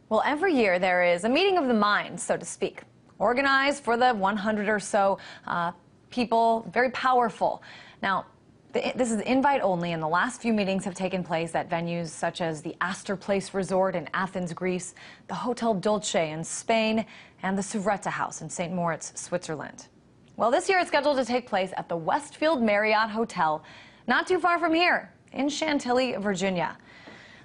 Well, every year there is a meeting of the minds, so to speak, organized for the 100 or so people, very powerful. Now, this is invite only, and the last few meetings have taken place at venues such as the Astor Place Resort in Athens, Greece, the Hotel Dulce in Spain, and the Suvretta House in St. Moritz, Switzerland. Well, this year it's scheduled to take place at the Westfield Marriott Hotel, not too far from here, in Chantilly, Virginia.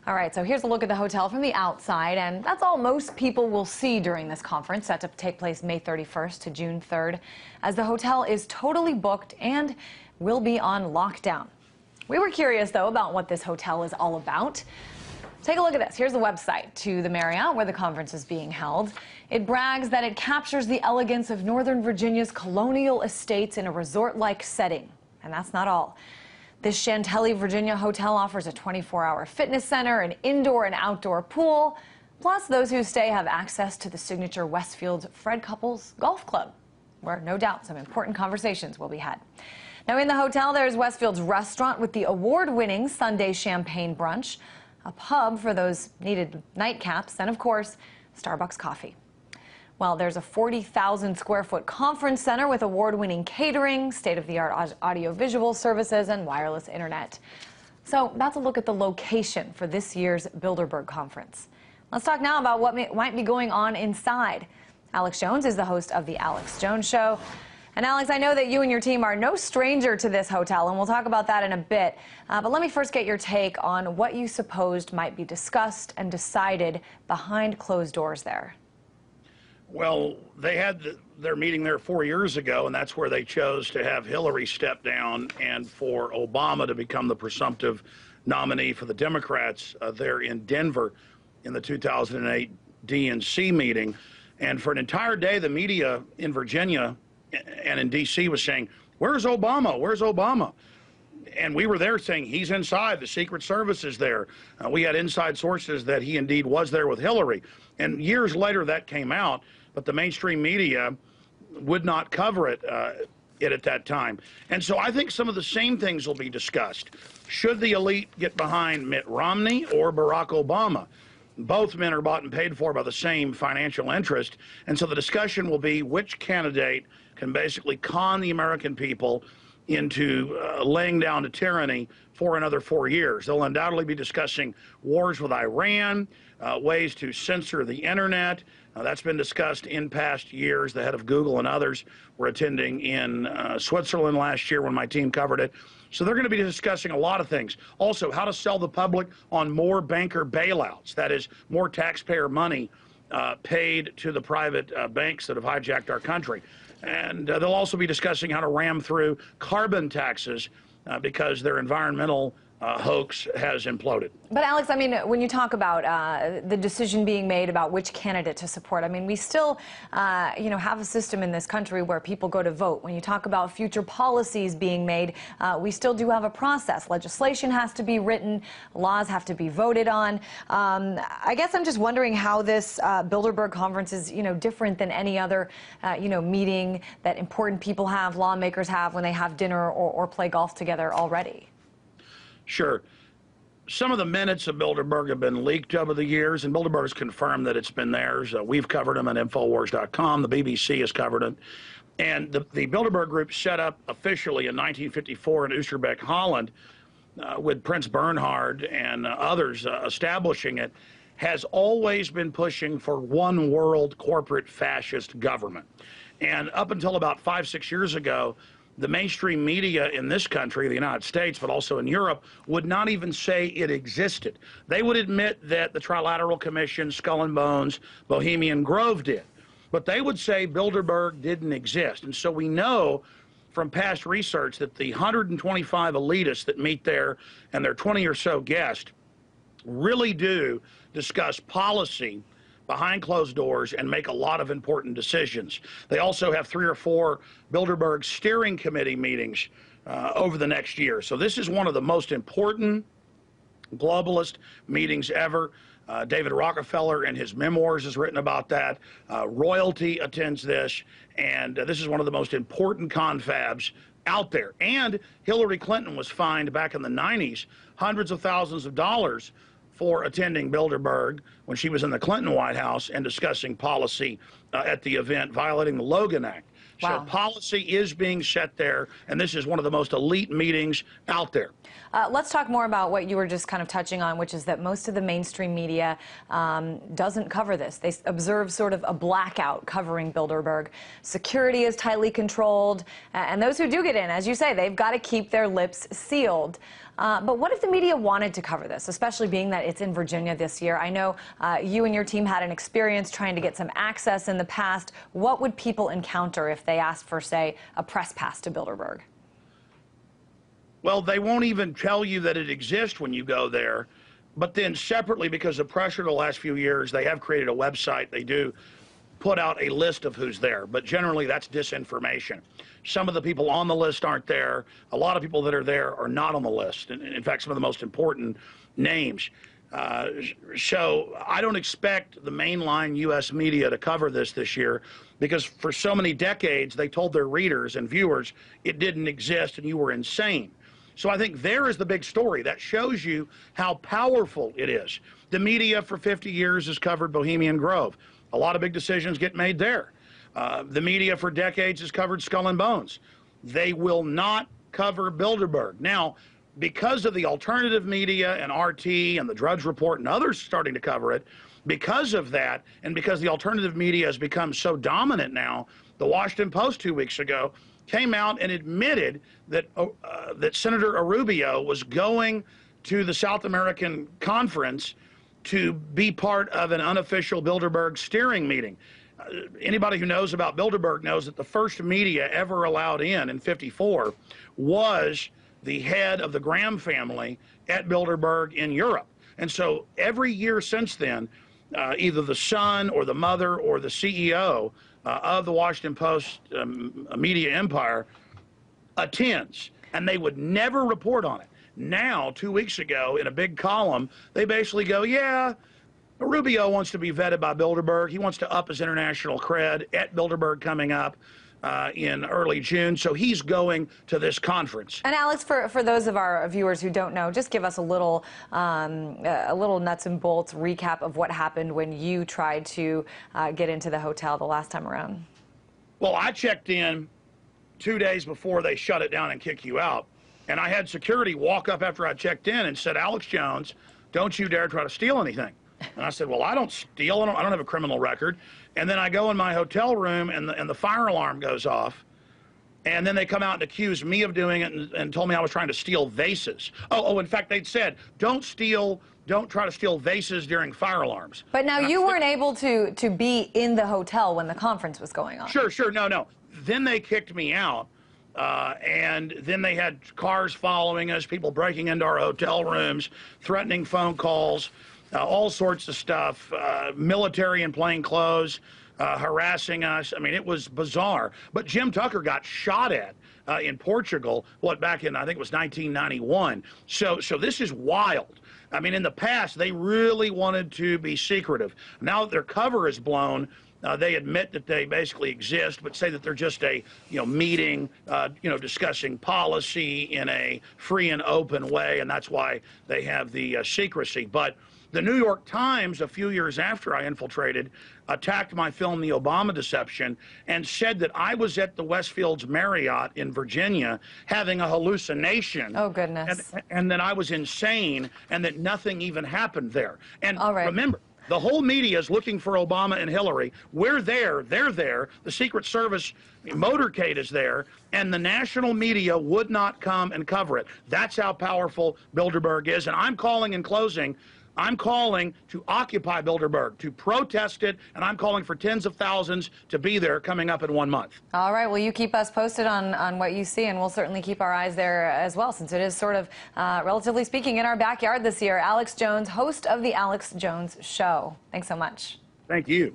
All right, so here's a look at the hotel from the outside, and that's all most people will see during this conference, set to take place May 31st to June 3rd, as the hotel is totally booked and will be on lockdown. We were curious, though, about what this hotel is all about. Take a look at this. Here's the website to the Marriott, where the conference is being held. It brags that it captures the elegance of Northern Virginia's colonial estates in a resort-like setting. And that's not all. This Chantilly, Virginia hotel offers a 24-hour fitness center, an indoor and outdoor pool. Plus, those who stay have access to the signature Westfield Fred Couples Golf Club, where no doubt some important conversations will be had. Now, in the hotel, there's Westfield's restaurant with the award-winning Sunday champagne brunch, a pub for those needed nightcaps, and, of course, Starbucks coffee. Well, there's a 40,000 square foot conference center with award-winning catering, state-of-the-art audio-visual services, and wireless internet. So that's a look at the location for this year's Bilderberg conference. Let's talk now about what might be going on inside. Alex Jones is the host of The Alex Jones Show. And Alex, I know that you and your team are no stranger to this hotel, and we'll talk about that in a bit. But let me first get your take on what you supposed might be discussed and decided behind closed doors there. Well, they had their meeting there 4 years ago, and that's where they chose to have Hillary step down and for Obama to become the presumptive nominee for the Democrats there in Denver in the 2008 DNC meeting. And for an entire day, the media in Virginia and in D.C. was saying, "Where's Obama? Where's Obama?" And we were there saying, he's inside, the Secret Service is there. We had inside sources that he indeed was there with Hillary. And years later that came out, but the mainstream media would not cover it at that time. And so I think some of the same things will be discussed. Should the elite get behind Mitt Romney or Barack Obama? Both men are bought and paid for by the same financial interest. And so the discussion will be which candidate can basically con the American people into laying down to tyranny for another 4 years. They'll undoubtedly be discussing wars with Iran, ways to censor the internet. That's been discussed in past years. The head of Google and others were attending in Switzerland last year when my team covered it. So they're going to be discussing a lot of things. Also, how to sell the public on more banker bailouts. That is, more taxpayer money paid to the private banks that have hijacked our country. And they'll also be discussing how to ram through carbon taxes because their environmental hoax has imploded. But Alex, I mean, when you talk about the decision being made about which candidate to support, I mean, we still, have a system in this country where people go to vote. When you talk about future policies being made, we still do have a process. Legislation has to be written, laws have to be voted on. I guess I'm just wondering how this Bilderberg conference is, different than any other, meeting that important people have, lawmakers have when they have dinner or play golf together already. Sure. Some of the minutes of Bilderberg have been leaked over the years, and Bilderberg's confirmed that it's been theirs. We've covered them at Infowars.com. The BBC has covered it. And the Bilderberg group set up officially in 1954 in Oosterbeek, Holland, with Prince Bernhard and others establishing it, has always been pushing for one world corporate fascist government. And up until about 5-6 years ago, the mainstream media in this country, the United States, but also in Europe, would not even say it existed. They would admit that the Trilateral Commission, Skull and Bones, Bohemian Grove did. But they would say Bilderberg didn't exist. And so we know from past research that the 125 elitists that meet there and their 20 or so guests really do discuss policy behind closed doors and make a lot of important decisions. They also have 3 or 4 Bilderberg steering committee meetings over the next year. So this is one of the most important globalist meetings ever. David Rockefeller in his memoirs has written about that. Royalty attends this, and this is one of the most important confabs out there. And Hillary Clinton was fined back in the 90s hundreds of thousands of dollars for attending Bilderberg when she was in the Clinton White House and discussing policy at the event, violating the Logan Act. Wow. So policy is being set there, and this is one of the most elite meetings out there. Let's talk more about what you were just kind of touching on, which is that most of the mainstream media doesn't cover this. They observe sort of a blackout covering Bilderberg. Security is tightly controlled, and those who do get in, as you say, they've got to keep their lips sealed. But what if the media wanted to cover this, especially being that it's in Virginia this year? I know you and your team had an experience trying to get some access in the past. What would people encounter if they asked for, say, a press pass to Bilderberg? Well, they won't even tell you that it exists when you go there. But then separately, because of pressure the last few years, they have created a website. They do put out a list of who's there, but generally that's disinformation. Some of the people on the list aren't there. A lot of people that are there are not on the list. And in fact, some of the most important names. So I don't expect the mainline U.S. media to cover this year, because for so many decades they told their readers and viewers it didn't exist and you were insane. So I think there is the big story that shows you how powerful it is. The media for 50 years has covered Bohemian Grove. A lot of big decisions get made there. The media for decades has covered Skull and Bones. They will not cover Bilderberg. Now, because of the alternative media and RT and the Drudge Report and others starting to cover it, because of that, and because the alternative media has become so dominant now, the Washington Post 2 weeks ago came out and admitted that that Senator Rubio was going to the South American Conference to be part of an unofficial Bilderberg steering meeting. Anybody who knows about Bilderberg knows that the first media ever allowed in '54 was the head of the Graham family at Bilderberg in Europe. And so every year since then, either the son or the mother or the CEO of the Washington Post media empire attends, and they would never report on it. Now, 2 weeks ago, in a big column, they basically go, yeah, Rubio wants to be vetted by Bilderberg. He wants to up his international cred at Bilderberg coming up in early June, so he's going to this conference. And Alex, for those of our viewers who don't know, just give us a little nuts and bolts recap of what happened when you tried to get into the hotel the last time around. Well, I checked in 2 days before they shut it down and kick you out, and I had security walk up after I checked in and said, "Alex Jones, don't you dare try to steal anything." And I said, "Well, I don't steal. I don't have a criminal record." And then I go in my hotel room, and the fire alarm goes off. And then they come out and accuse me of doing it and told me I was trying to steal vases. Oh, in fact, they'd said, don't try to steal vases during fire alarms. But now you weren't able to be in the hotel when the conference was going on. Sure, no. Then they kicked me out. And then they had cars following us, people breaking into our hotel rooms, threatening phone calls. All sorts of stuff, military in plain clothes, harassing us. I mean, it was bizarre. But Jim Tucker got shot at in Portugal, back in, I think it was 1991. So this is wild. I mean, in the past, they really wanted to be secretive. Now that their cover is blown, they admit that they basically exist, but say that they're just a meeting, discussing policy in a free and open way, and that's why they have the secrecy. But the New York Times, a few years after I infiltrated, attacked my film, The Obama Deception, and said that I was at the Westfields Marriott in Virginia having a hallucination. Oh, goodness. And that I was insane and that nothing even happened there. And right. Remember, the whole media is looking for Obama and Hillary. We're there. They're there. The Secret Service motorcade is there. And the national media would not come and cover it. That's how powerful Bilderberg is. And I'm calling in closing, I'm calling to occupy Bilderberg, to protest it, and I'm calling for tens of thousands to be there coming up in 1 month. All right. Well, you keep us posted on what you see, and we'll certainly keep our eyes there as well, since it is sort of, relatively speaking, in our backyard this year. Alex Jones, host of The Alex Jones Show. Thanks so much. Thank you.